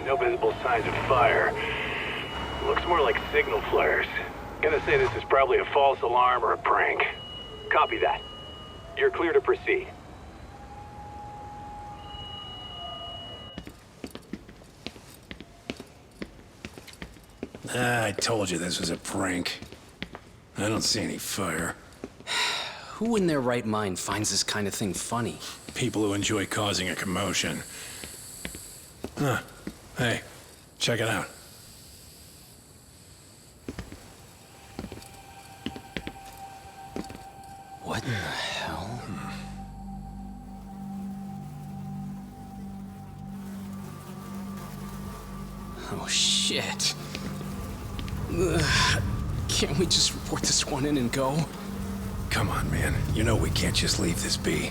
No visible signs of fire. Looks more like signal flares. Gonna say this is probably a false alarm or a prank. Copy that. You're clear to proceed. I told you this was a prank. I don't see any fire. Who in their right mind finds this kind of thing funny? People who enjoy causing a commotion. Huh. Hey, check it out. What in the hell? Oh, shit. Ugh. Can't we just report this one in and go? Come on, man. You know we can't just leave this be.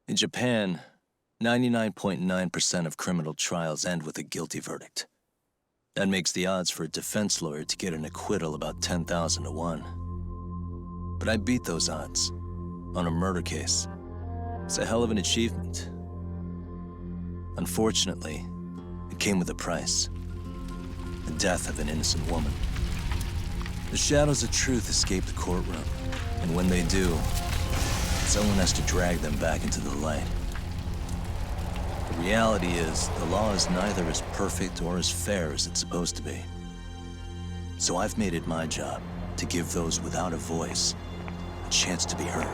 In Japan, 99.9% of criminal trials end with a guilty verdict. That makes the odds for a defense lawyer to get an acquittal about 10,000 to 1. But I beat those odds on a murder case. It's a hell of an achievement. Unfortunately, it came with a price. The death of an innocent woman. The shadows of truth escape the courtroom, and when they do, someone has to drag them back into the light. The reality is, the law is neither as perfect or as fair as it's supposed to be. So I've made it my job to give those without a voice a chance to be heard.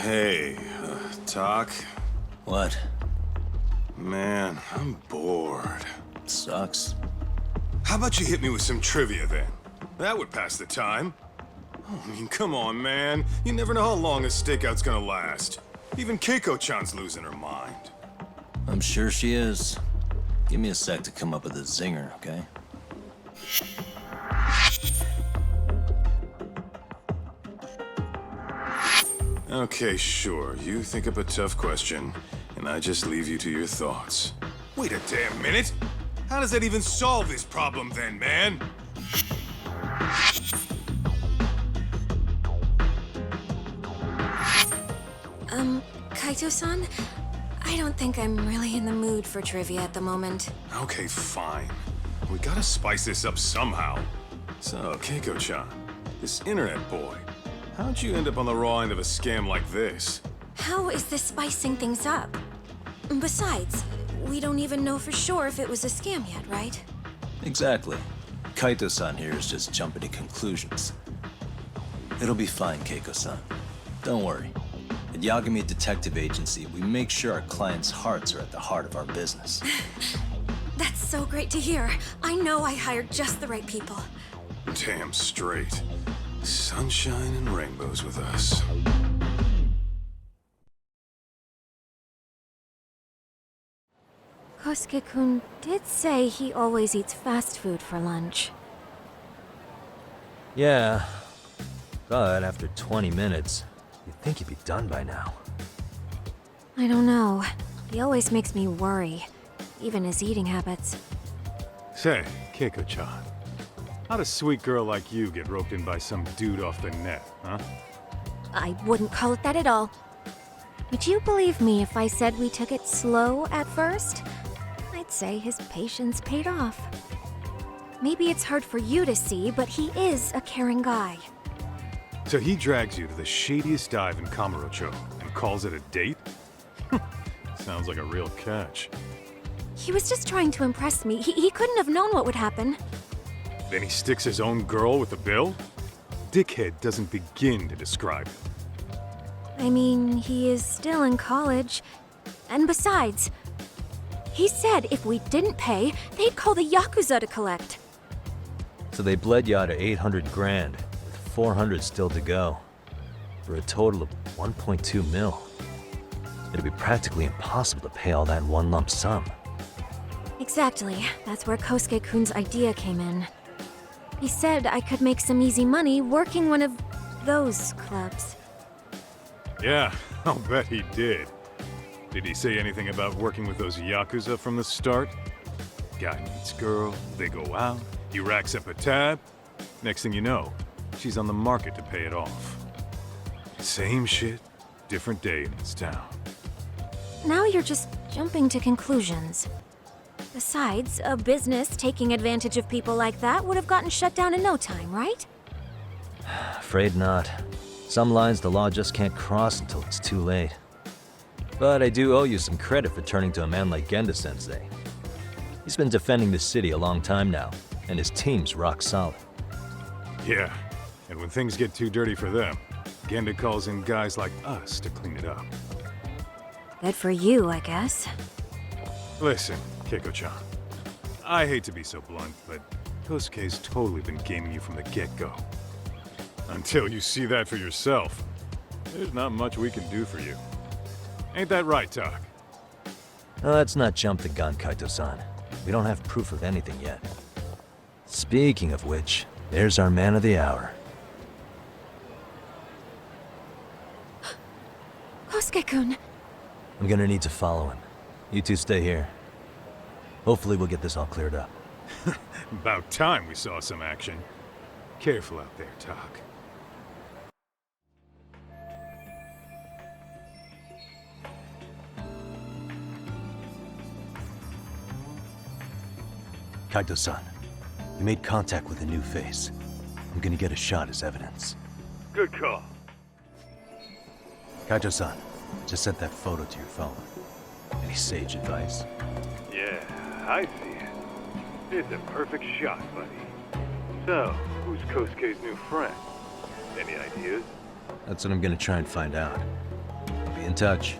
Hey, Talk? What? Man, I'm bored. Sucks. How about you hit me with some trivia then? That would pass the time. Oh, I mean, come on, man. You never know how long a stakeout's gonna last. Even Keiko-chan's losing her mind. I'm sure she is. Give me a sec to come up with a zinger, okay? Okay, sure. You think up a tough question, and I just leave you to your thoughts. Wait a damn minute! How does that even solve this problem then, man? Kaito-san? I don't think I'm really in the mood for trivia at the moment. Okay, fine. We gotta spice this up somehow. So, Keiko-chan, this internet boy, how'd you end up on the raw end of a scam like this? How is this spicing things up? Besides, we don't even know for sure if it was a scam yet, right? Exactly. Kaito-san here is just jumping to conclusions. It'll be fine, Keiko-san. Don't worry. At Yagami Detective Agency, we make sure our clients' hearts are at the heart of our business. That's so great to hear. I know I hired just the right people. Damn straight. Sunshine and rainbows with us. Kosuke-kun did say he always eats fast food for lunch. Yeah, but after 20 minutes, you'd think he'd be done by now. I don't know. He always makes me worry, even his eating habits. Say, Keiko-chan, how'd a sweet girl like you get roped in by some dude off the net, huh? I wouldn't call it that at all. Would you believe me if I said we took it slow at first? I'd say his patience paid off. Maybe it's hard for you to see, but he is a caring guy. So he drags you to the shadiest dive in Kamurocho and calls it a date? Sounds like a real catch. He was just trying to impress me. He couldn't have known what would happen. Then he sticks his own girl with the bill? Dickhead doesn't begin to describe it. I mean, he is still in college. And besides, he said if we didn't pay, they'd call the Yakuza to collect. So they bled you out of 800 grand, with 400 still to go, for a total of 1.2 mil. It'd be practically impossible to pay all that in one lump sum. Exactly. That's where Kosuke-kun's idea came in. He said I could make some easy money working one of those clubs. Yeah, I'll bet he did. Did he say anything about working with those Yakuza from the start? Guy meets girl, they go out, he racks up a tab. Next thing you know, she's on the market to pay it off. Same shit, different day in this town. Now you're just jumping to conclusions. Besides, a business taking advantage of people like that would have gotten shut down in no time, right? Afraid not. Some lines the law just can't cross until it's too late. But I do owe you some credit for turning to a man like Genda-sensei. He's been defending the city a long time now, and his team's rock solid. Yeah, and when things get too dirty for them, Genda calls in guys like us to clean it up. Good for you, I guess. Listen, Keiko-chan. I hate to be so blunt, but Kosuke's totally been gaming you from the get-go. Until you see that for yourself, there's not much we can do for you. Ain't that right, Tak? Now, let's not jump the gun, Kaito-san. We don't have proof of anything yet. Speaking of which, there's our man of the hour. Kosuke-kun. I'm gonna need to follow him. You two stay here. Hopefully we'll get this all cleared up. About time we saw some action. Careful out there, Tak. Kaito-san, you made contact with a new face. I'm gonna get a shot as evidence. Good call. Kaito-san, just sent that photo to your phone. Any sage advice? Yeah, I see it. It's a perfect shot, buddy. So, who's Kosuke's new friend? Any ideas? That's what I'm gonna try and find out. I'll be in touch.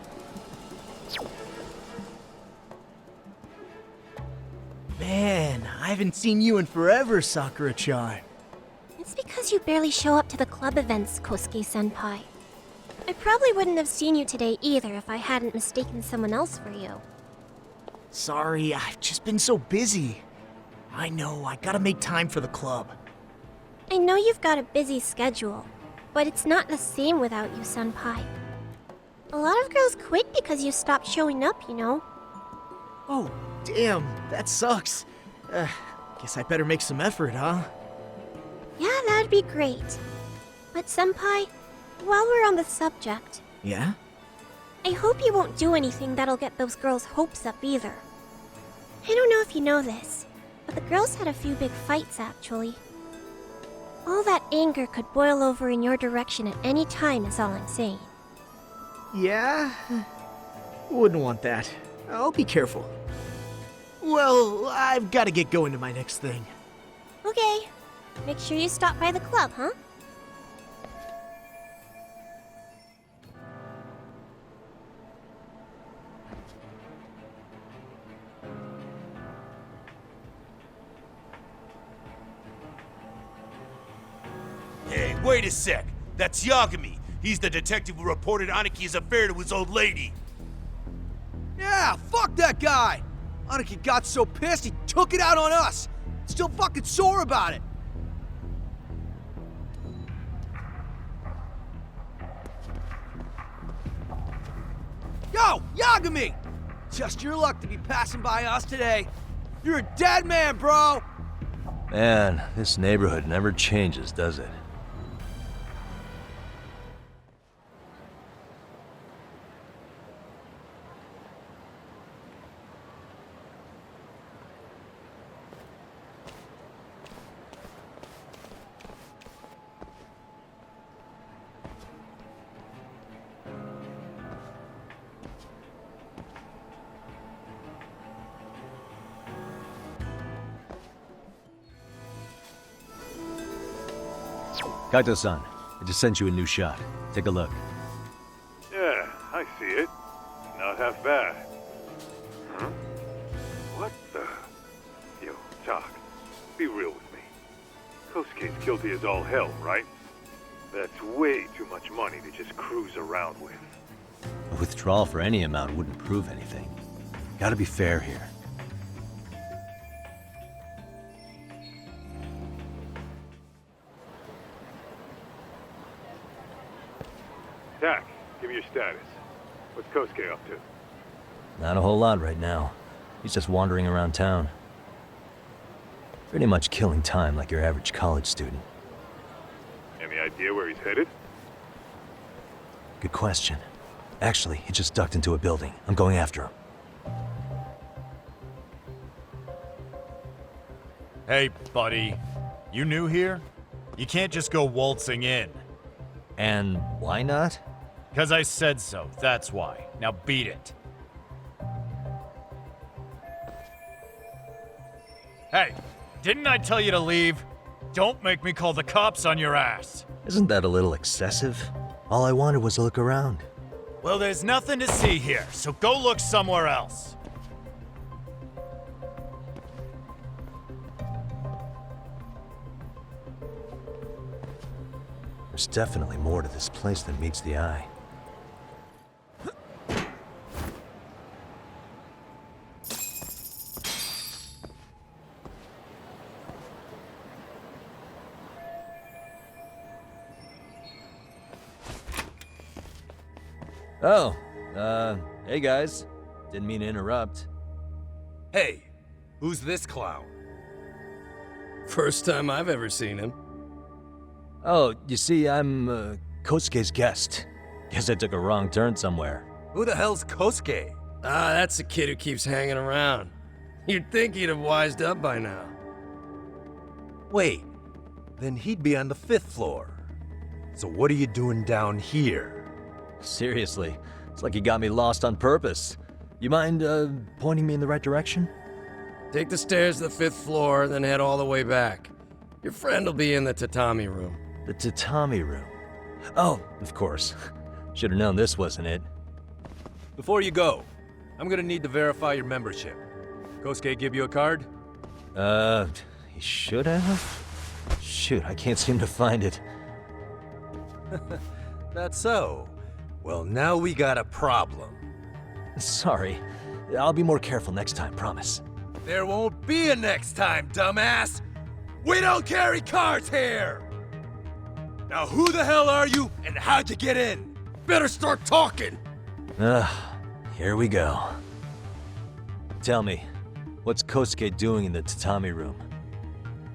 Man, I haven't seen you in forever, Sakura-chan. It's because you barely show up to the club events, Kosuke-senpai. I probably wouldn't have seen you today either if I hadn't mistaken someone else for you. Sorry, I've just been so busy. I know, I gotta make time for the club. I know you've got a busy schedule, but it's not the same without you, senpai. A lot of girls quit because you stopped showing up, you know. Oh, damn, that sucks. Guess I better make some effort, huh? Yeah, that'd be great. But senpai, while we're on the subject, Yeah? I hope you won't do anything that'll get those girls' hopes up either. I don't know if you know this, but the girls had a few big fights actually. All that anger could boil over in your direction at any time is all I'm saying. Yeah? Wouldn't want that. I'll be careful. Well, I've gotta get going to my next thing. Okay, make sure you stop by the club, huh? Hey, wait a sec. That's Yagami. He's the detective who reported Aniki's affair to his old lady. Yeah, fuck that guy! Aniki got so pissed he took it out on us! Still fucking sore about it! Yo, Yagami! Just your luck to be passing by us today. You're a dead man, bro! Man, this neighborhood never changes, does it? Kaito-san, I just sent you a new shot. Take a look. Yeah, I see it. Not half bad. Huh? What the... Yo, Tak, be real with me. Kosuke's guilty as all hell, right? That's way too much money to just cruise around with. A withdrawal for any amount wouldn't prove anything. Gotta be fair here. Tak, give me your status. What's Kosuke up to? Not a whole lot right now. He's just wandering around town. Pretty much killing time like your average college student. Any idea where he's headed? Good question. Actually, he just ducked into a building. I'm going after him. Hey, buddy. You new here? You can't just go waltzing in. And why not? Because I said so, that's why. Now beat it. Hey, didn't I tell you to leave? Don't make me call the cops on your ass. Isn't that a little excessive? All I wanted was to look around. Well, there's nothing to see here, so go look somewhere else. There's definitely more to this place than meets the eye. Oh, hey guys. Didn't mean to interrupt. Hey, who's this clown? First time I've ever seen him. Oh, you see, I'm, Kosuke's guest. Guess I took a wrong turn somewhere. Who the hell's Kosuke? Ah, that's the kid who keeps hanging around. You'd think he'd have wised up by now. Wait, then he'd be on the 5th floor. So what are you doing down here? Seriously, it's like you got me lost on purpose. You mind, pointing me in the right direction? Take the stairs to the 5th floor, then head all the way back. Your friend will be in the tatami room. The tatami room? Oh, of course. Should've known this wasn't it. Before you go, I'm gonna need to verify your membership. Kosuke give you a card? He should have? Shoot, I can't seem to find it. That's so. Well, now we got a problem. Sorry. I'll be more careful next time, promise. There won't be a next time, dumbass! We don't carry cards here! Now who the hell are you, and how'd you get in? Better start talking! Here we go. Tell me, what's Kosuke doing in the tatami room?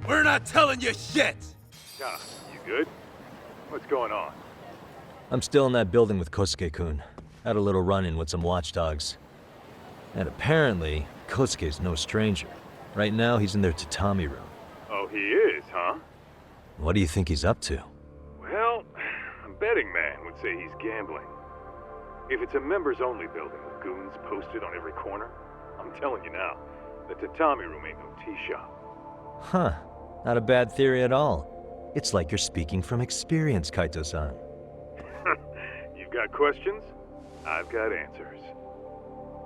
We're not telling you shit! Ah, you good? What's going on? I'm still in that building with Kosuke-kun. Had a little run-in with some watchdogs. And apparently, Kosuke's no stranger. Right now, he's in their tatami room. Oh, he is, huh? What do you think he's up to? Well, a betting man would say he's gambling. If it's a members-only building with goons posted on every corner, I'm telling you now, the tatami room ain't no tea shop. Huh. Not a bad theory at all. It's like you're speaking from experience, Kaito-san. You've got questions? I've got answers.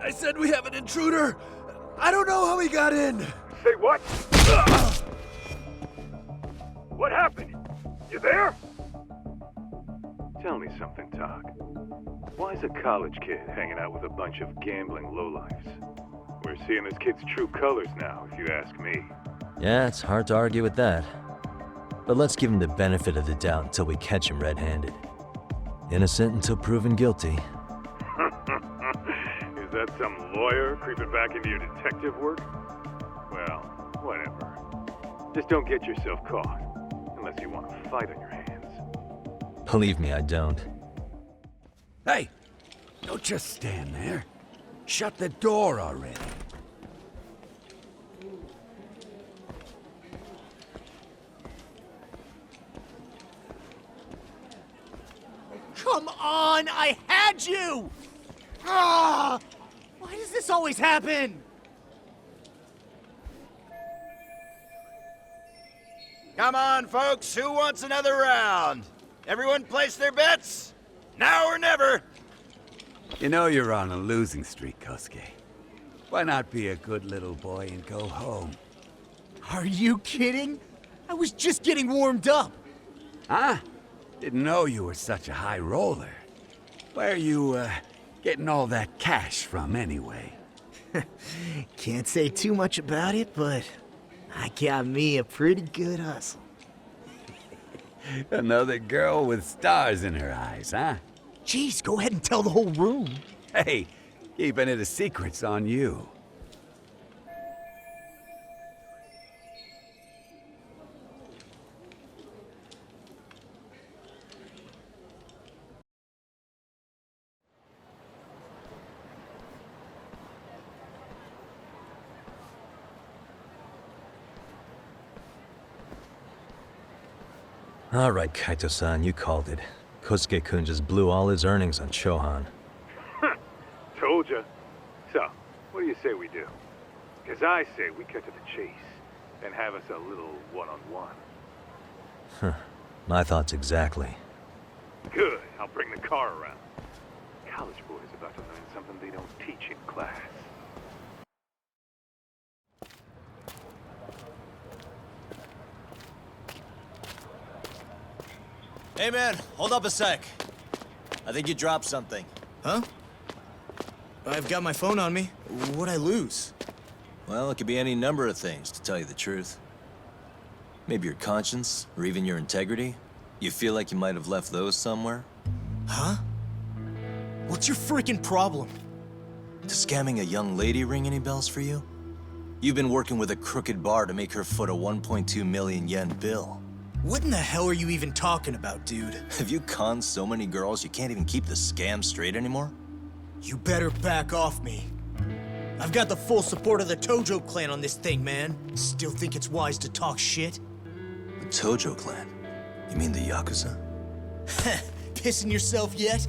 I said we have an intruder! I don't know how he got in! Say what? What happened? You there? Tell me something, Tak. Why is a college kid hanging out with a bunch of gambling lowlifes? We're seeing this kid's true colors now, if you ask me. Yeah, it's hard to argue with that. But let's give him the benefit of the doubt until we catch him red-handed. Innocent until proven guilty. Is that some lawyer creeping back into your detective work? Well, whatever. Just don't get yourself caught. Unless you want a fight on your hands. Believe me, I don't. Hey! Don't just stand there. Shut the door already. Come on! I had you! Ah! Why does this always happen? Come on, folks, who wants another round? Everyone place their bets? Now or never! You know you're on a losing streak, Kosuke. Why not be a good little boy and go home? Are you kidding? I was just getting warmed up. Huh? Didn't know you were such a high roller. Where are you, getting all that cash from, anyway? Can't say too much about it, but I got me a pretty good hustle. Another girl with stars in her eyes, huh? Jeez, go ahead and tell the whole room. Hey, keeping it a secret's on you. All right, Kaito-san, you called it. Kosuke-kun just blew all his earnings on Chohan. Told ya. So, what do you say we do? Because I say we cut to the chase, and have us a little one-on-one. Huh. My thoughts exactly. Good. I'll bring the car around. College boys about to learn something they don't teach in class. Hey man, hold up a sec. I think you dropped something. Huh? I've got my phone on me. What'd I lose? Well, it could be any number of things, to tell you the truth. Maybe your conscience, or even your integrity. You feel like you might have left those somewhere? Huh? What's your freaking problem? Does scamming a young lady ring any bells for you? You've been working with a crooked bar to make her foot a 1.2 million yen bill. What in the hell are you even talking about, dude? Have you conned so many girls you can't even keep the scam straight anymore? You better back off me. I've got the full support of the Tojo clan on this thing, man. Still think it's wise to talk shit? The Tojo clan? You mean the Yakuza? Pissing yourself yet?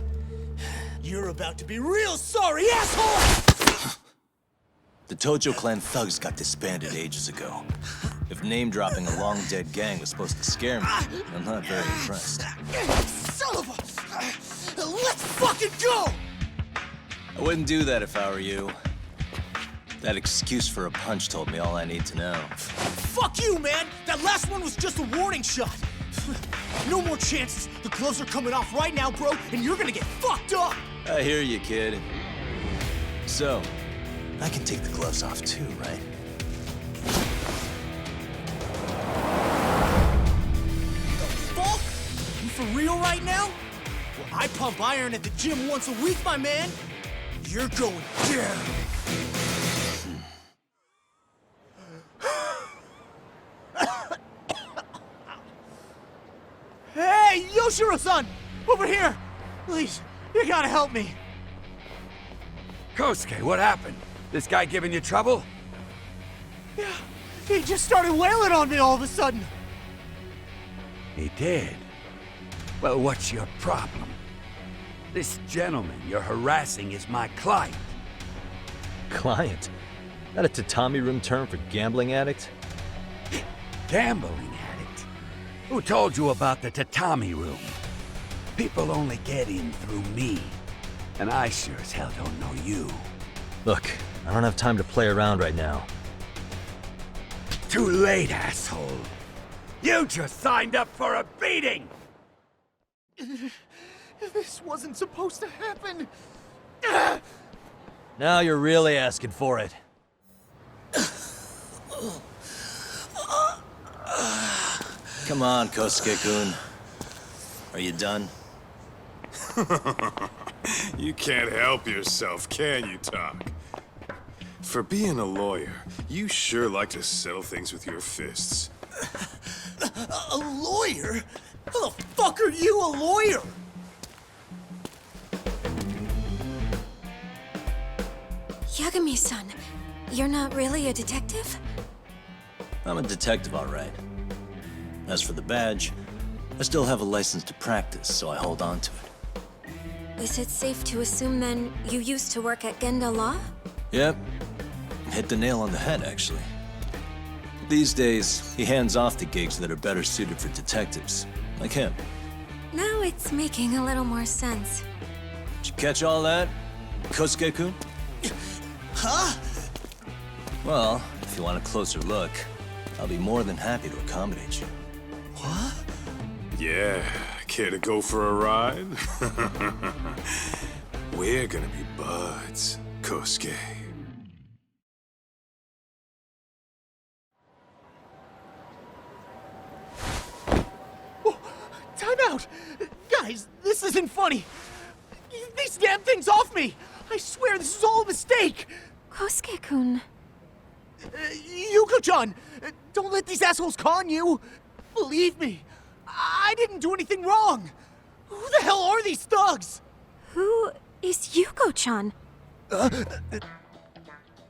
You're about to be real sorry, asshole! The Tojo clan thugs got disbanded ages ago. If name-dropping a long-dead gang was supposed to scare me, I'm not very impressed. Son of a... Let's fucking go! I wouldn't do that if I were you. That excuse for a punch told me all I need to know. Fuck you, man! That last one was just a warning shot! No more chances! The gloves are coming off right now, bro, and you're gonna get fucked up! I hear you, kid. So, I can take the gloves off too, right? For real right now? Well, I pump iron at the gym once a week, my man. You're going down. Hey, Yoshiro-san! Over here! Please, you gotta help me. Kosuke, what happened? This guy giving you trouble? Yeah, he just started wailing on me all of a sudden. He did? Well, what's your problem? This gentleman you're harassing is my client. Client? That a tatami room term for gambling addict? Gambling addict? Who told you about the tatami room? People only get in through me. And I sure as hell don't know you. Look, I don't have time to play around right now. Too late, asshole. You just signed up for a beating! This wasn't supposed to happen. Now you're really asking for it. Come on, Kosuke-kun. Are you done? You can't help yourself, can you, Tak? For being a lawyer, you sure like to settle things with your fists. A lawyer? How the fuck are you a lawyer? Yagami-san, you're not really a detective? I'm a detective, all right. As for the badge, I still have a license to practice, so I hold on to it. Is it safe to assume, then, you used to work at Genda Law? Yep. Hit the nail on the head, actually. These days, he hands off the gigs that are better suited for detectives, like him. Now it's making a little more sense. Did you catch all that, Kosuke-kun? Huh? Well, if you want a closer look, I'll be more than happy to accommodate you. What? Yeah, care to go for a ride? We're gonna be buds, Kosuke. Time out! Guys, this isn't funny! These damn things off me! I swear this is all a mistake! Kosuke-kun. Yuko-chan! Don't let these assholes con you! Believe me, I didn't do anything wrong! Who the hell are these thugs? Who is Yuko-chan?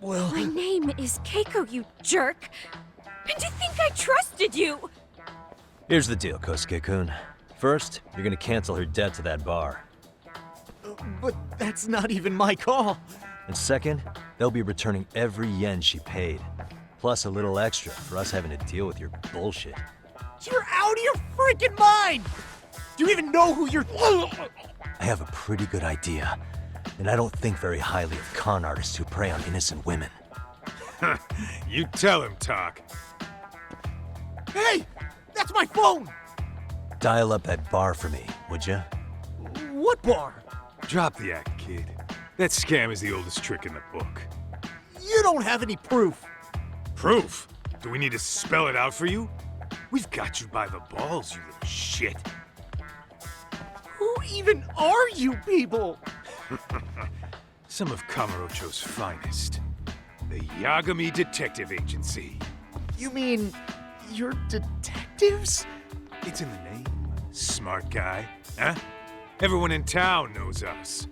Well... My name is Keiko, you jerk! And you think I trusted you? Here's the deal, Kosuke-kun. First, you're gonna cancel her debt to that bar. But that's not even my call. And second, they'll be returning every yen she paid. Plus a little extra for us having to deal with your bullshit. You're out of your freaking mind! Do you even know who you're... I have a pretty good idea, and I don't think very highly of con artists who prey on innocent women. You tell him, Talk. Hey! That's my phone! Dial up that bar for me, would ya? What bar? Drop the act, kid. That scam is the oldest trick in the book. You don't have any proof. Proof? Do we need to spell it out for you? We've got you by the balls, you little shit. Who even are you people? Some of Kamurocho's finest. The Yagami Detective Agency. You mean... you're detectives? It's in the name. Smart guy, huh? Everyone in town knows us.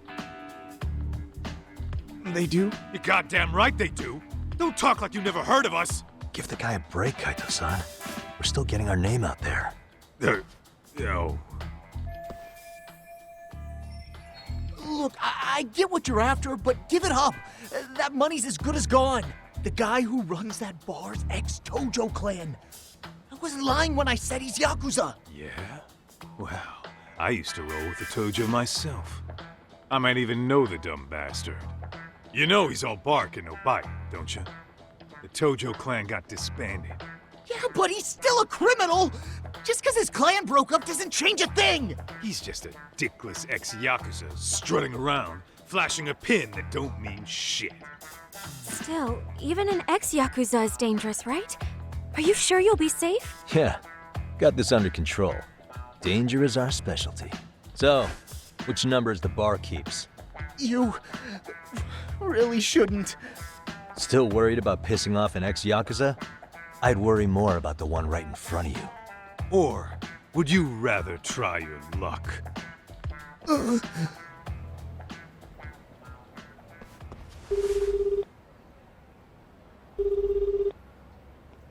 They do? You're goddamn right they do. Don't talk like you never heard of us. Give the guy a break, Kaito-san. We're still getting our name out there. No. Look, I get what you're after, but give it up. That money's as good as gone. The guy who runs that bar's ex-Tojo clan. I wasn't lying when I said he's Yakuza. Yeah? Well, I used to roll with the Tojo myself. I might even know the dumb bastard. You know he's all bark and no bite, don't you? The Tojo clan got disbanded. Yeah, but he's still a criminal! Just because his clan broke up doesn't change a thing! He's just a dickless ex-Yakuza strutting around, flashing a pin that don't mean shit. Still, even an ex-Yakuza is dangerous, right? Are you sure you'll be safe? Yeah, got this under control. Danger is our specialty. So, which numbers the bar keeps? You... really shouldn't. Still worried about pissing off an ex-Yakuza? I'd worry more about the one right in front of you. Or would you rather try your luck?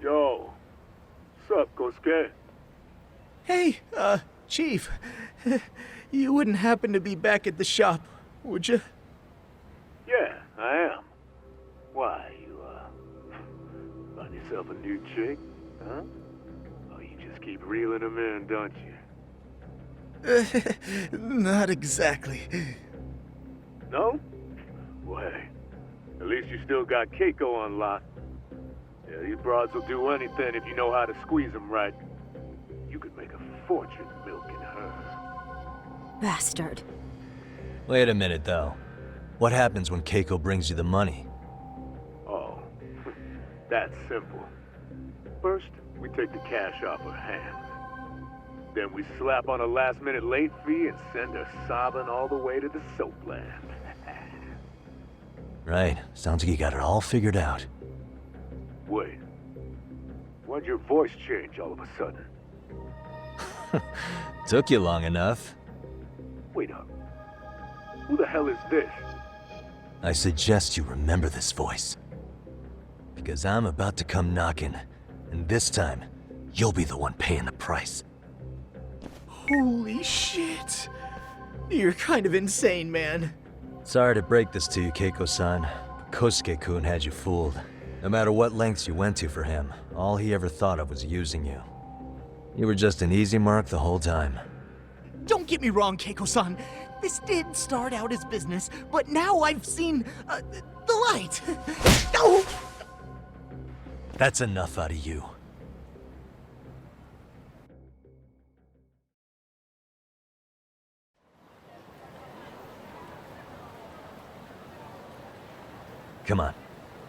Yo, what's up, Kosuke? Hey, Chief. You wouldn't happen to be back at the shop, would you? Yeah, I am. Why, you, find yourself a new chick, huh? Oh, you just keep reeling them in, don't you? Not exactly. No? Well, hey, at least you still got Keiko on lock. Yeah, these broads will do anything if you know how to squeeze them right. You could make a fortune milking her. Bastard. Wait a minute, though. What happens when Keiko brings you the money? Oh, that's simple. First, we take the cash off her hands. Then we slap on a last-minute late fee and send her sobbing all the way to the soapland. Right. Sounds like you got it all figured out. Wait. Why'd your voice change all of a sudden? Took you long enough. Wait up. Who the hell is this? I suggest you remember this voice. Because I'm about to come knocking, and this time, you'll be the one paying the price. Holy shit. You're kind of insane, man. Sorry to break this to you, Keiko-san. Kosuke-kun had you fooled. No matter what lengths you went to for him, all he ever thought of was using you. You were just an easy mark the whole time. Don't get me wrong, Keiko-san. This did start out as business, but now I've seen the light. No! That's enough out of you. Come on.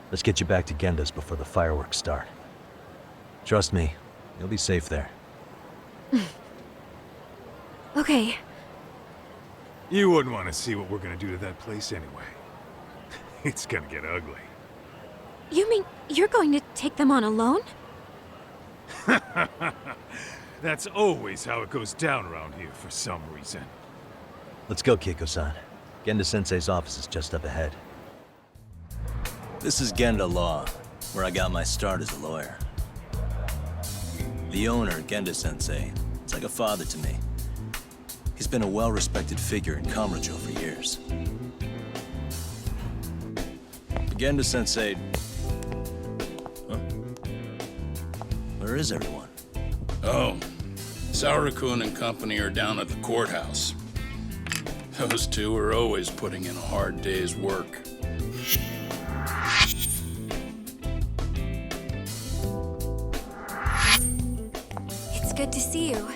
Let's get you back to Genda's before the fireworks start. Trust me, you'll be safe there. Okay. You wouldn't want to see what we're gonna do to that place anyway. It's gonna get ugly. You mean you're going to take them on alone? That's always how it goes down around here for some reason. Let's go, Keiko-san. Genda-sensei's office is just up ahead. This is Genda Law, where I got my start as a lawyer. The owner, Genda-sensei, is like a father to me. He's been a well-respected figure in Kamurocho for years. Genda-sensei... Huh? Where is everyone? Oh, Saori-kun and company are down at the courthouse. Those two are always putting in a hard day's work. It's good to see you.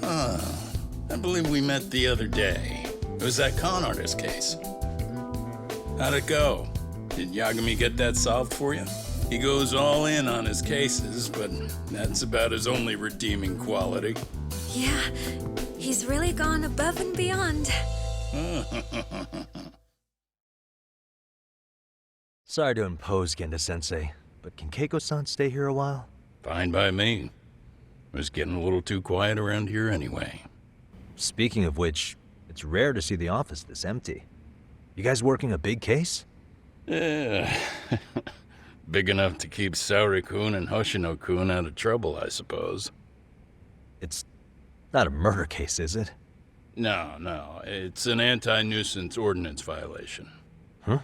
I believe we met the other day. It was that con artist case. How'd it go? Did Yagami get that solved for you? He goes all in on his cases, but that's about his only redeeming quality. Yeah, he's really gone above and beyond. Sorry to impose, Genda-sensei, but can Keiko-san stay here a while? Fine by me. It was getting a little too quiet around here anyway. Speaking of which, it's rare to see the office this empty. You guys working a big case? Yeah. Big enough to keep Saori-kun and Hoshino-kun out of trouble, I suppose. It's not a murder case, is it? No. It's an anti-nuisance ordinance violation. Huh?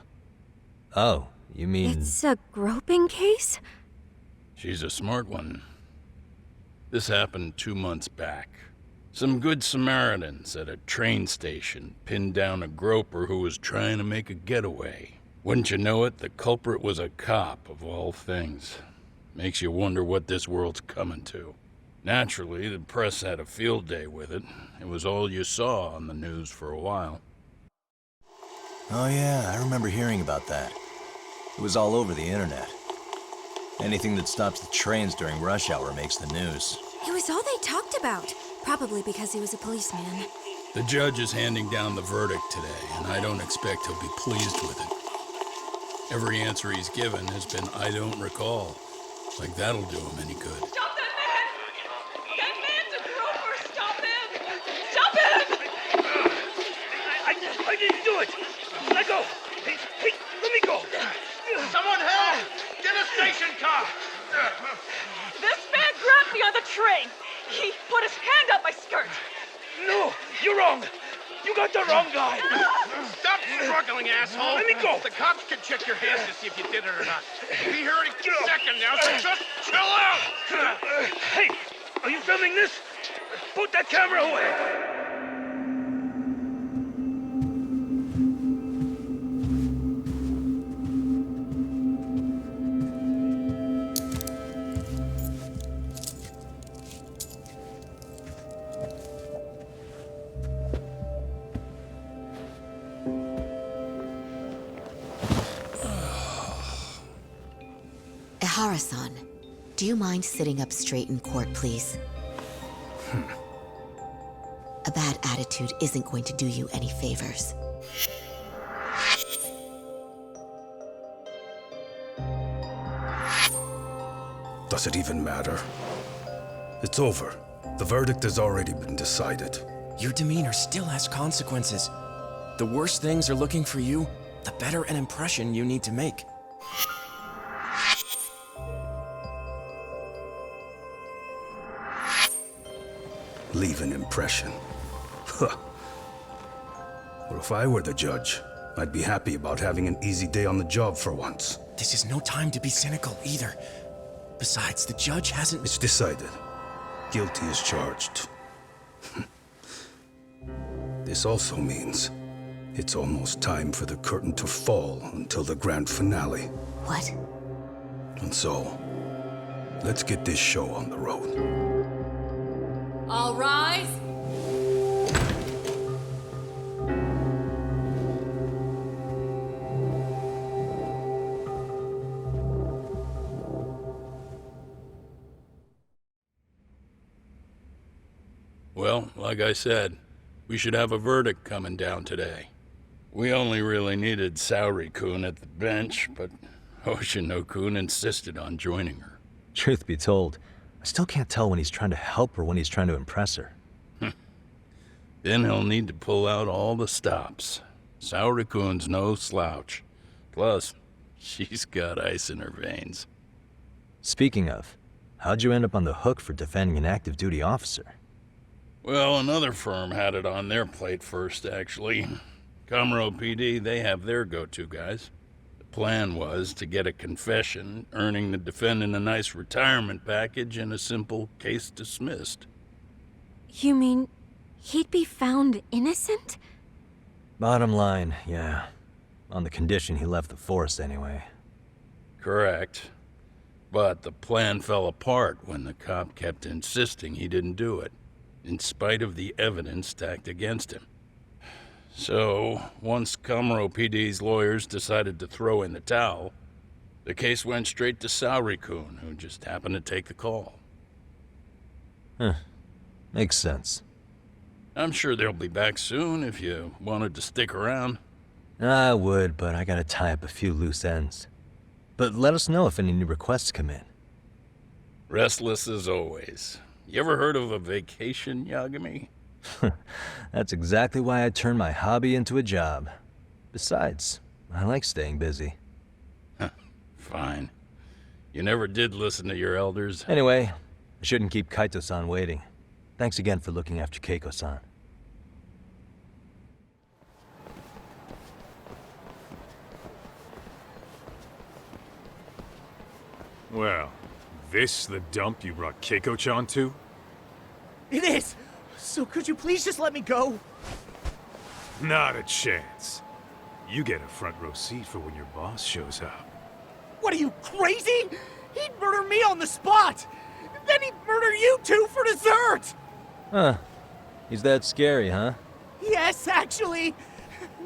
Oh, you mean... It's a groping case? She's a smart one. This happened 2 months back. Some good Samaritans at a train station pinned down a groper who was trying to make a getaway. Wouldn't you know it, the culprit was a cop, of all things. Makes you wonder what this world's coming to. Naturally, the press had a field day with it. It was all you saw on the news for a while. Oh yeah, I remember hearing about that. It was all over the internet. Anything that stops the trains during rush hour makes the news. It was all they talked about. Probably because he was a policeman. The judge is handing down the verdict today, and I don't expect he'll be pleased with it. Every answer he's given has been, I don't recall. Like that'll do him any good. Stop that man! That man's a groper! Stop him! Stop him! I didn't do it! Let go! Hey, let me go! Someone help! Get a station car! This man grabbed me on the train! He put his hand up my skirt! No! You're wrong! You got the wrong guy! Stop struggling, asshole! Let me go! The cops can check your hands to see if you did it or not. We'll be here any second now, so just chill out! Hey! Are you filming this? Put that camera away! Ehara-san, do you mind sitting up straight in court, please? A bad attitude isn't going to do you any favors. Does it even matter? It's over. The verdict has already been decided. Your demeanor still has consequences. The worse things are looking for you, the better an impression you need to make. Leave an impression. Huh. Well, if I were the judge, I'd be happy about having an easy day on the job for once. this is no time to be cynical either. Besides, the judge hasn't... It's decided. Guilty is charged. This also means it's almost time for the curtain to fall until the grand finale. What? And so, let's get this show on the road. All rise. Well, like I said, we should have a verdict coming down today. We only really needed Saori-kun at the bench, but Hoshino-kun insisted on joining her. Truth be told, I still can't tell when he's trying to help or when he's trying to impress her. Then he'll need to pull out all the stops. Saori-kun's no slouch. Plus, she's got ice in her veins. Speaking of, how'd you end up on the hook for defending an active duty officer? Well, another firm had it on their plate first, actually. Comro PD, they have their go-to guys. The plan was to get a confession, earning the defendant a nice retirement package and a simple case dismissed. You mean he'd be found innocent? Bottom line, yeah. On the condition he left the force anyway. Correct. But the plan fell apart when the cop kept insisting he didn't do it, in spite of the evidence stacked against him. So, once Comro PD's lawyers decided to throw in the towel, the case went straight to Saori-kun, who just happened to take the call. Huh. Makes sense. I'm sure they'll be back soon if you wanted to stick around. I would, but I gotta tie up a few loose ends. But let us know if any new requests come in. Restless as always. You ever heard of a vacation, Yagami? That's exactly why I turned my hobby into a job. Besides, I like staying busy. Fine. You never did listen to your elders. Anyway, I shouldn't keep Kaito-san waiting. Thanks again for looking after Keiko-san. Well, this the dump you brought Keiko-chan to? It is! So could you please just let me go? Not a chance. You get a front row seat for when your boss shows up. What are you, crazy? He'd murder me on the spot! Then he'd murder you two for dessert! Huh. He's that scary, huh? Yes, actually.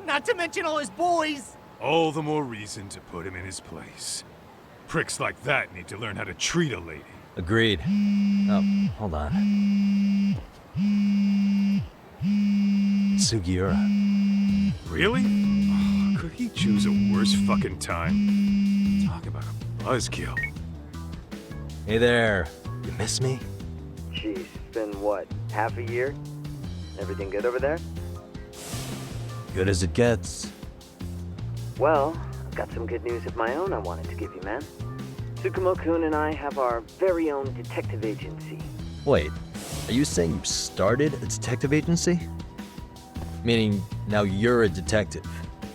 Not to mention all his boys. All the more reason to put him in his place. Pricks like that need to learn how to treat a lady. Agreed. Oh, hold on. Sugiura. Really? Oh, could he choose a worse fucking time? Talk about a buzzkill. Hey there. You miss me? Jeez, it's been what, half a year? Everything good over there? Good as it gets. Well, I've got some good news of my own I wanted to give you, man. Tsukumo-kun and I have our very own detective agency. Wait, are you saying you started a detective agency? Meaning, now you're a detective?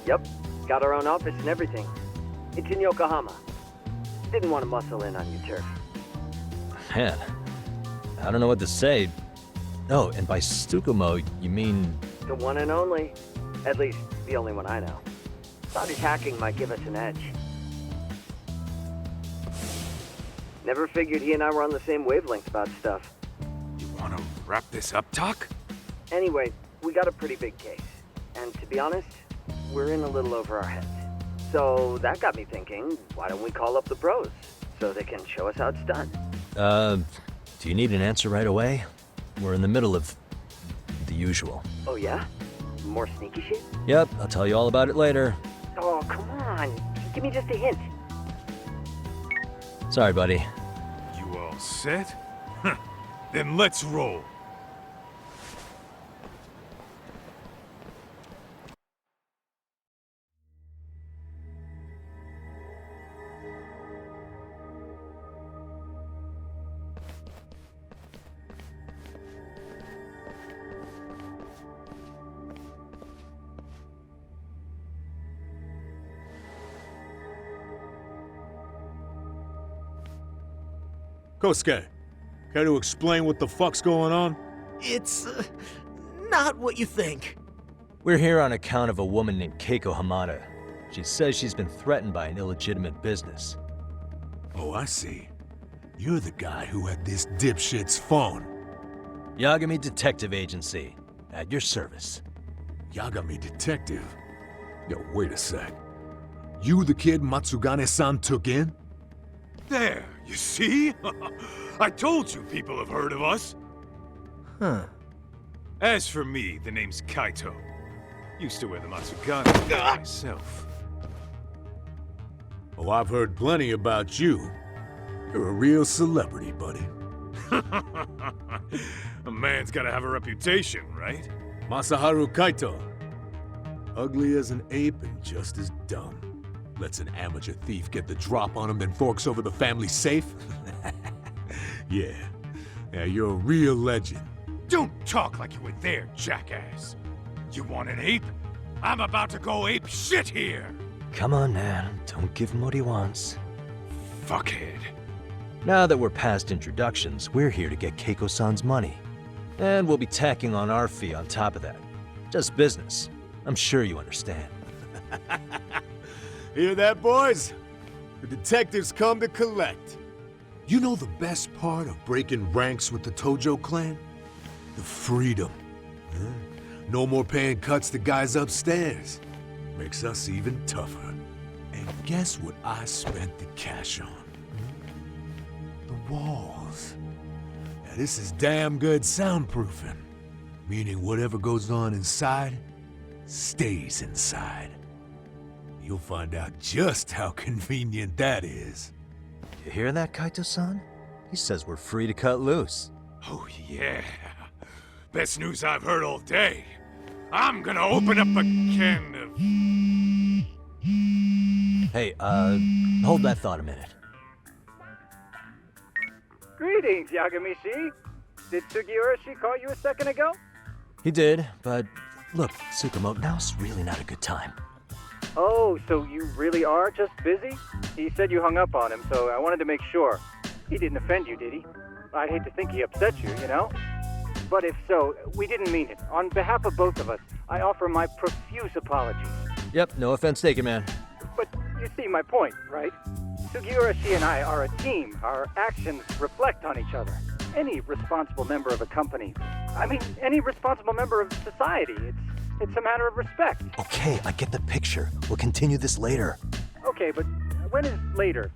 Yep, got our own office and everything. It's in Yokohama. Didn't want to muscle in on your turf. Man, I don't know what to say. Oh, and by Tsukumo, you mean... The one and only. At least, the only one I know. Thought his hacking might give us an edge. Never figured he and I were on the same wavelength about stuff. You want to wrap this up, Doc? Anyway, we got a pretty big case. And to be honest, we're in a little over our heads. So that got me thinking, why don't we call up the pros so they can show us how it's done? Do you need an answer right away? We're in the middle of the usual. Oh yeah? More sneaky shit? Yep, I'll tell you all about it later. Oh, come on. Give me just a hint. Sorry, buddy. You all set? Then let's roll. Kosuke, care to explain what the fuck's going on? It's not what you think. We're here on account of a woman named Keiko Hamada. She says she's been threatened by an illegitimate business. Oh, I see. You're the guy who had this dipshit's phone. Yagami Detective Agency, at your service. Yagami Detective? Yo, wait a sec. You the kid Matsugane-san took in? There, you see? I told you people have heard of us. Huh. As for me, the name's Kaito. Used to wear the Matsugane myself. Oh, I've heard plenty about you. You're a real celebrity, buddy. A man's gotta have a reputation, right? Masaharu Kaito. Ugly as an ape and just as dumb. Lets an amateur thief get the drop on him, then forks over the family safe? Yeah, you're a real legend. Don't talk like you were there, jackass. You want an ape? I'm about to go ape shit here! Come on, man. Don't give him what he wants. Fuckhead. Now that we're past introductions, we're here to get Keiko-san's money. And we'll be tacking on our fee on top of that. Just business. I'm sure you understand. Hear that, boys? The detectives come to collect. You know the best part of breaking ranks with the Tojo clan? The freedom. Huh? No more paying cuts to guys upstairs. Makes us even tougher. And guess what I spent the cash on? The walls. Now this is damn good soundproofing. Meaning whatever goes on inside, stays inside. You'll find out just how convenient that is. You hear that, Kaito-san? He says we're free to cut loose. Oh yeah. Best news I've heard all day. I'm gonna open up a can of... Hey, hold that thought a minute. Greetings, Yagami-shi. Did Sugiura-shi call you a second ago? He did, but look, Tsukumo, now's really not a good time. Oh, so you really are just busy? He said you hung up on him, so I wanted to make sure. He didn't offend you, did he? I'd hate to think he upset you, you know? But if so, we didn't mean it. On behalf of both of us, I offer my profuse apologies. Yep, no offense taken, man. But you see my point, right? Sugiura-shi and I are a team. Our actions reflect on each other. Any responsible member of a company, any responsible member of society, it's a matter of respect. Okay, I get the picture. We'll continue this later. Okay, but when is later?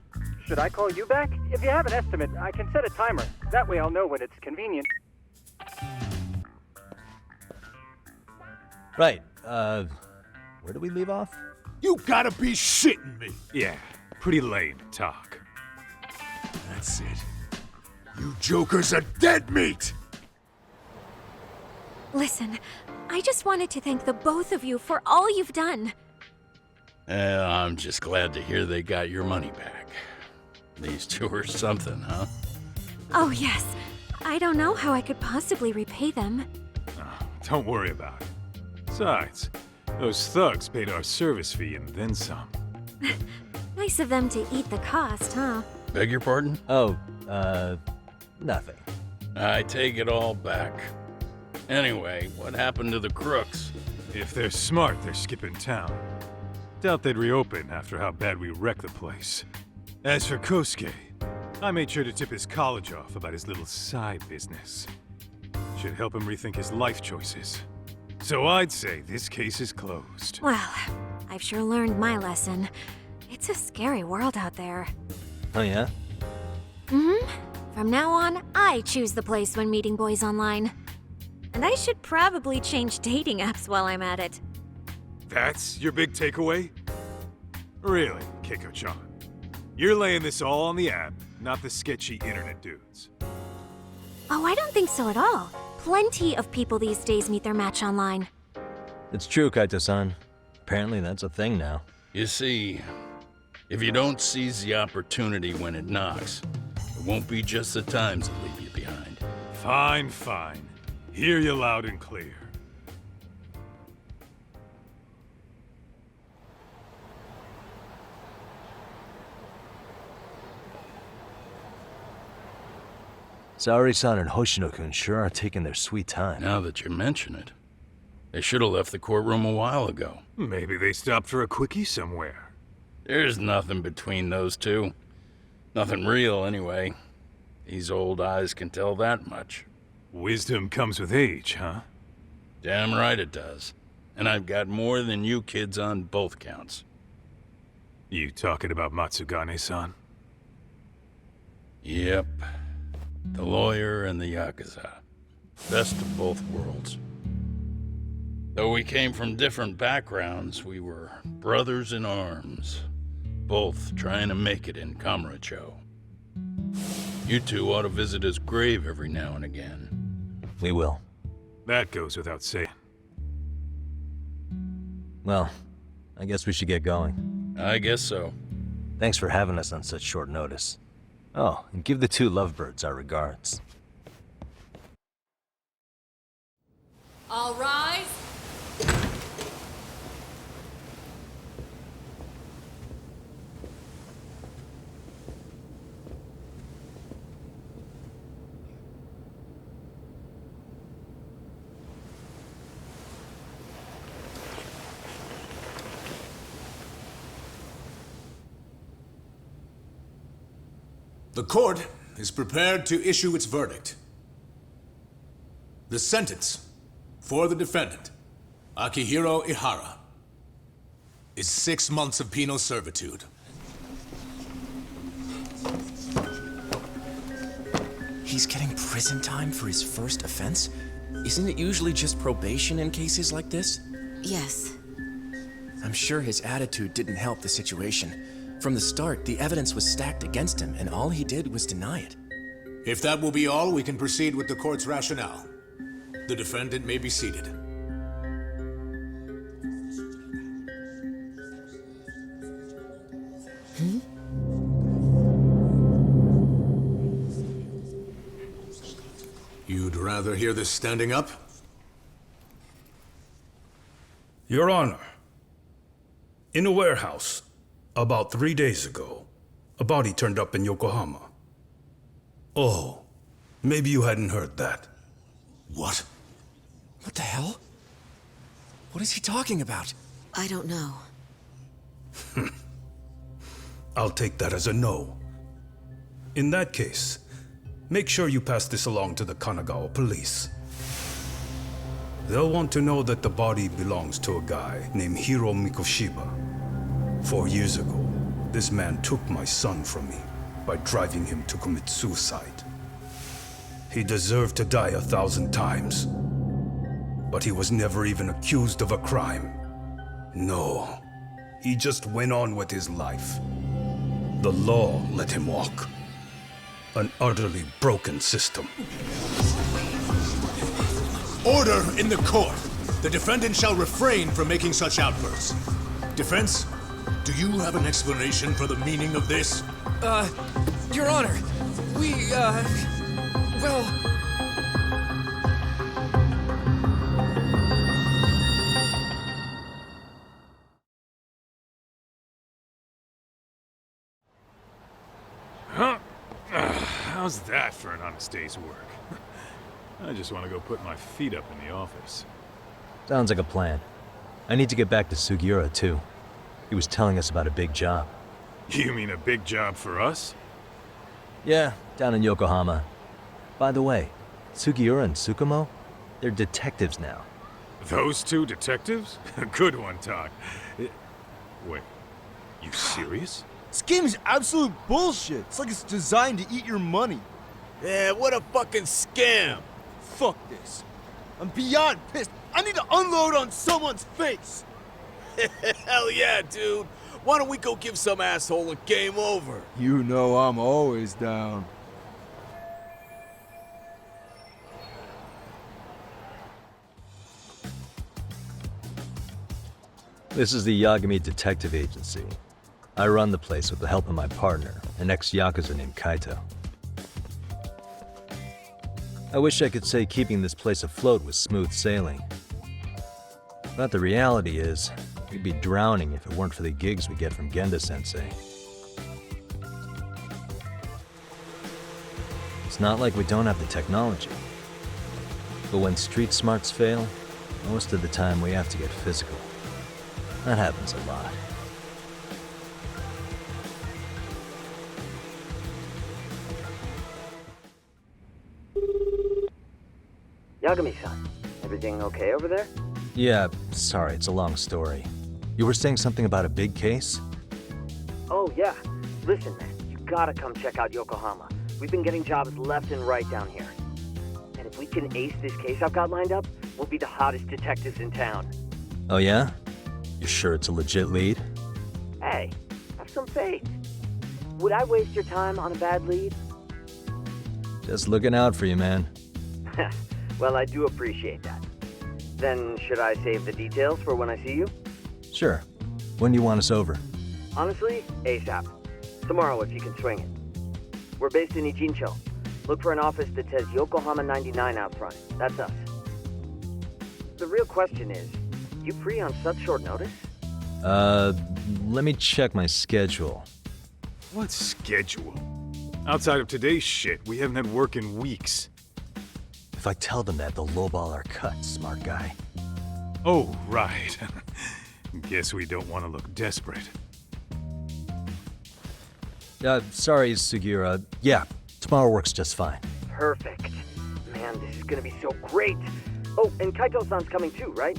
Should I call you back? If you have an estimate, I can set a timer. That way I'll know when it's convenient. Right, where do we leave off? You gotta be shitting me! Yeah, pretty lame talk. That's it. You jokers are dead meat! Listen, I just wanted to thank the both of you for all you've done. I'm just glad to hear they got your money back. These two are something, huh? Oh, yes. I don't know how I could possibly repay them. Don't worry about it. Besides, those thugs paid our service fee and then some. Nice of them to eat the cost, huh? Beg your pardon? Oh, nothing. I take it all back. Anyway, what happened to the crooks? If they're smart, they're skipping town. Doubt they'd reopen after how bad we wrecked the place. As for Kosuke, I made sure to tip his college off about his little side business. Should help him rethink his life choices. So I'd say this case is closed. Well, I've sure learned my lesson. It's a scary world out there. Oh yeah? Mm-hmm. From now on, I choose the place when meeting boys online. And I should probably change dating apps while I'm at it. That's your big takeaway? Really, Keiko-chan? You're laying this all on the app, not the sketchy internet dudes. Oh, I don't think so at all. Plenty of people these days meet their match online. It's true, Kaito-san. Apparently that's a thing now. You see, if you don't seize the opportunity when it knocks, it won't be just the times that leave you behind. Fine, fine. Hear you loud and clear. Saori-san and Hoshino-kun sure are taking their sweet time. Now that you mention it, they should have left the courtroom a while ago. Maybe they stopped for a quickie somewhere. There's nothing between those two. Nothing real, anyway. These old eyes can tell that much. Wisdom comes with age, huh? Damn right it does. And I've got more than you kids on both counts. You talking about Matsugane-san? Yep. The lawyer and the Yakuza. Best of both worlds. Though we came from different backgrounds, we were brothers in arms. Both trying to make it in Kamurocho. You two ought to visit his grave every now and again. We will. That goes without saying. Well, I guess we should get going. I guess so. Thanks for having us on such short notice. Oh, and give the two lovebirds our regards. All rise. The court is prepared to issue its verdict. The sentence for the defendant, Akihiro Ihara, is 6 months of penal servitude. He's getting prison time for his first offense? Isn't it usually just probation in cases like this? Yes. I'm sure his attitude didn't help the situation. From the start, the evidence was stacked against him, and all he did was deny it. If that will be all, we can proceed with the court's rationale. The defendant may be seated. You'd rather hear this standing up? Your Honor, in a warehouse, about 3 days ago, a body turned up in Yokohama. Oh, maybe you hadn't heard that. What? What the hell? What is he talking about? I don't know. I'll take that as a no. In that case, make sure you pass this along to the Kanagawa police. They'll want to know that the body belongs to a guy named Hiro Mikoshiba. 4 years ago, this man took my son from me by driving him to commit suicide. He deserved to die 1,000 times, but he was never even accused of a crime. No, he just went on with his life. The law let him walk. An utterly broken system. Order in the court! The defendant shall refrain from making such outbursts. Defense, do you have an explanation for the meaning of this? Your Honor, well... Huh? How's that for an honest day's work? I just want to go put my feet up in the office. Sounds like a plan. I need to get back to Sugiura, too. He was telling us about a big job. You mean a big job for us? Yeah, down in Yokohama. By the way, Sugiura and Tsukumo, they're detectives now. Those two detectives? Good one, Doc. Wait, you serious? This game is absolute bullshit. It's like it's designed to eat your money. Yeah, what a fucking scam. Fuck this. I'm beyond pissed. I need to unload on someone's face. Hell yeah, dude. Why don't we go give some asshole a game over? You know I'm always down. This is the Yagami Detective Agency. I run the place with the help of my partner, an ex-Yakuza named Kaito. I wish I could say keeping this place afloat was smooth sailing. But the reality is, we'd be drowning if it weren't for the gigs we get from Genda-sensei. It's not like we don't have the technology. But when street smarts fail, most of the time we have to get physical. That happens a lot. Yagami-san, everything okay over there? Yeah, sorry, it's a long story. You were saying something about a big case? Oh, yeah. Listen, man, you gotta come check out Yokohama. We've been getting jobs left and right down here. And if we can ace this case I've got lined up, we'll be the hottest detectives in town. Oh yeah? You sure it's a legit lead? Hey, have some faith. Would I waste your time on a bad lead? Just looking out for you, man. Well, I do appreciate that. Then, should I save the details for when I see you? Sure. When do you want us over? Honestly, ASAP. Tomorrow, if you can swing it. We're based in Ichincho. Look for an office that says Yokohama 99 out front. That's us. The real question is, you free on such short notice? Let me check my schedule. What schedule? Outside of today's shit, we haven't had work in weeks. If I tell them that, they'll lowball our cut, smart guy. Oh, right. Guess we don't want to look desperate. Sorry, Sugiura. Yeah, tomorrow works just fine. Perfect. Man, this is gonna be so great. Oh, and Kaito-san's coming too, right?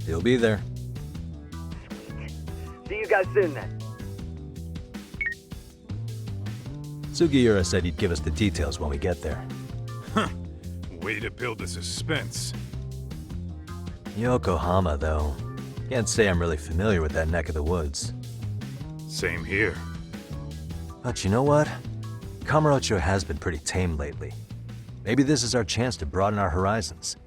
He'll be there. See you guys soon then. Sugiura said he'd give us the details when we get there. Huh. Way to build the suspense. Yokohama, though. Can't say I'm really familiar with that neck of the woods. Same here. But you know what? Kamurocho has been pretty tame lately. Maybe this is our chance to broaden our horizons.